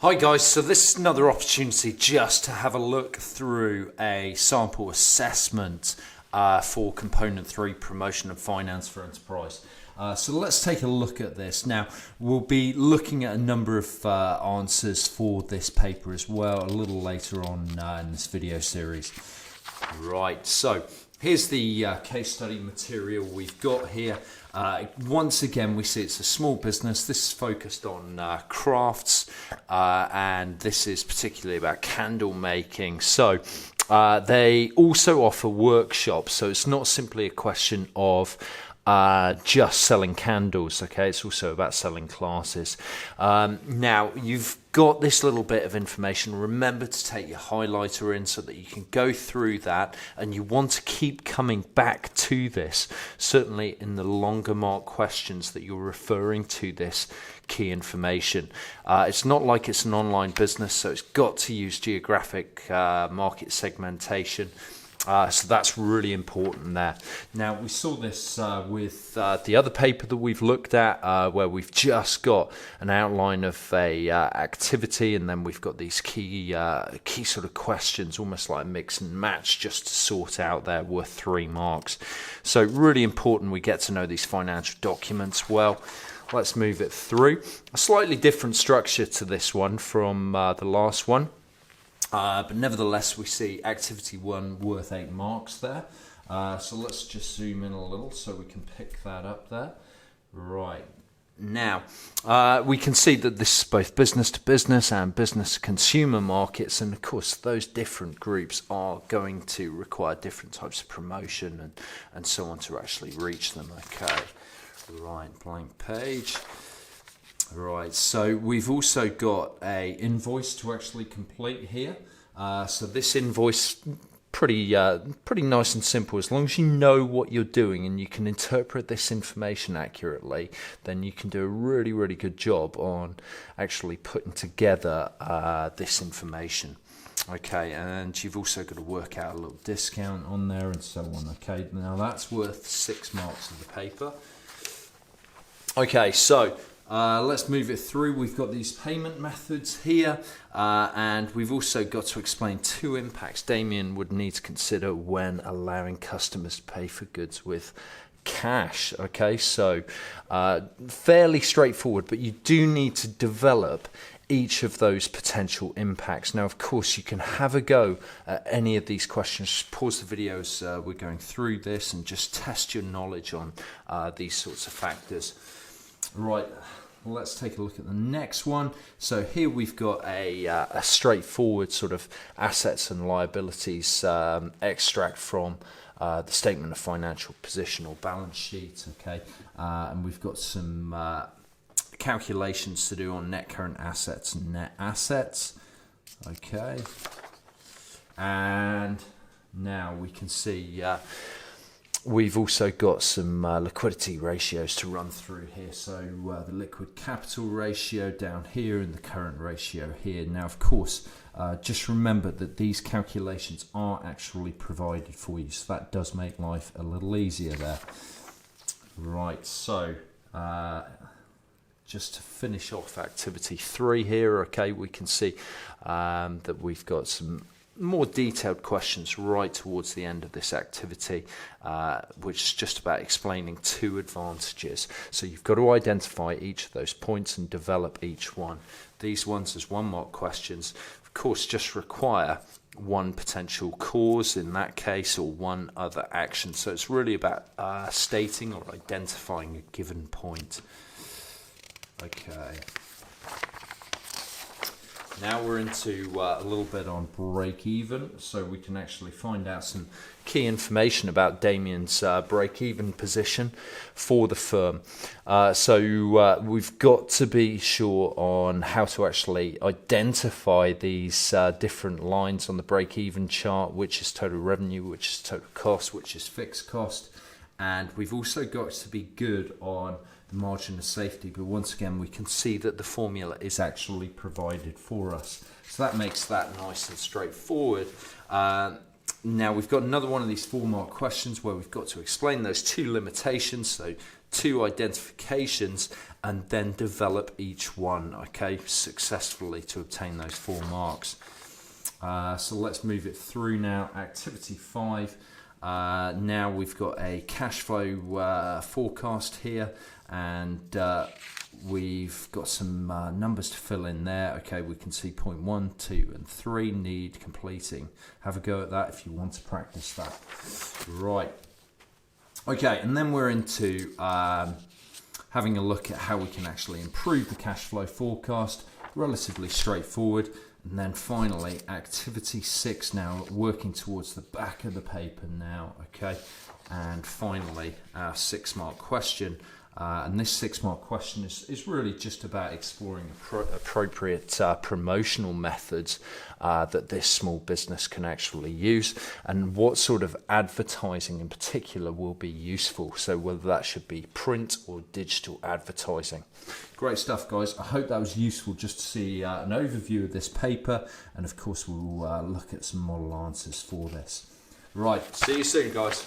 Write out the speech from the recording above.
Hi guys, so this is another opportunity just to have a look through a sample assessment for Component 3 Promotion and Finance for Enterprise. So let's take a look at this. Now, we'll be looking at a number of answers for this paper as well a little later on in this video series. Right, so here's the case study material we've got here. Once again, we see it's a small business. This is focused on crafts, and this is particularly about candle making. So they also offer workshops, so it's not simply a question of just selling candles, okay? It's also about selling classes. Now, you've got this little bit of information. Remember to take your highlighter in so that you can go through that, and you want to keep coming back to this, certainly in the longer mark questions that you're referring to this key information. It's not like it's an online business, so it's got to use geographic market segmentation. So that's really important there. Now, we saw this with the other paper that we've looked at, where we've just got an outline of a activity, and then we've got these key sort of questions, almost like a mix and match, just to sort out there, worth 3 marks. So really important we get to know these financial documents well. Let's move it through. A slightly different structure to this one from the last one. But nevertheless, we see activity 1 worth 8 marks there. So let's just zoom in a little so we can pick that up there. Right. Now, we can see that this is both business to business and business to consumer markets. And of course, those different groups are going to require different types of promotion and so on to actually reach them. Okay. Right. Blank page. Right, so we've also got a invoice to actually complete here. So this invoice, pretty nice and simple. As long as you know what you're doing and you can interpret this information accurately, then you can do a really, really good job on actually putting together this information. Okay, and you've also got to work out a little discount on there and so on. Okay, now that's worth 6 marks of the paper. Okay, so let's move it through. We've got these payment methods here, and we've also got to explain 2 impacts Damien would need to consider when allowing customers to pay for goods with cash. Okay, so fairly straightforward, but you do need to develop each of those potential impacts. Now, of course, you can have a go at any of these questions. Just pause the video as we're going through this and just test your knowledge on these sorts of factors. Right, let's take a look at the next one. So here we've got a straightforward sort of assets and liabilities extract from the statement of financial position or balance sheet. Okay, and we've got some calculations to do on net current assets and net assets. Okay, and now we can see we've also got some liquidity ratios to run through here. So the liquid capital ratio down here and the current ratio here. Now, of course, just remember that these calculations are actually provided for you. So that does make life a little easier there. Right, so just to finish off activity 3 here, okay, we can see that we've got some more detailed questions right towards the end of this activity, which is just about explaining 2 advantages. So you've got to identify each of those points and develop each one. These ones as 1 mark questions, of course, just require 1 potential cause in that case or 1 other action. So it's really about stating or identifying a given point. Okay. Now we're into a little bit on break-even, so we can actually find out some key information about Damien's break-even position for the firm. So we've got to be sure on how to actually identify these different lines on the break-even chart, which is total revenue, which is total cost, which is fixed cost. And we've also got to be good on the margin of safety, but once again we can see that the formula is actually provided for us, so that makes that nice and straightforward. Now we've got another one of these 4 mark questions where we've got to explain those 2 limitations, so 2 identifications, and then develop each one, okay, successfully to obtain those 4 marks. So let's move it through now. Activity 5. Now we've got a cash flow forecast here, and we've got some numbers to fill in there. Okay, we can see point 1, 2 and 3 need completing. Have a go at that if you want to practice that. Right. Okay, and then we're into having a look at how we can actually improve the cash flow forecast. Relatively straightforward. And then finally, activity 6 now, working towards the back of the paper now, okay? And finally, our 6-mark question. And this 6-mark question is really just about exploring appropriate promotional methods that this small business can actually use, and what sort of advertising in particular will be useful. So whether that should be print or digital advertising. Great stuff, guys. I hope that was useful just to see an overview of this paper, and of course we'll look at some model answers for this. Right, see you soon, guys.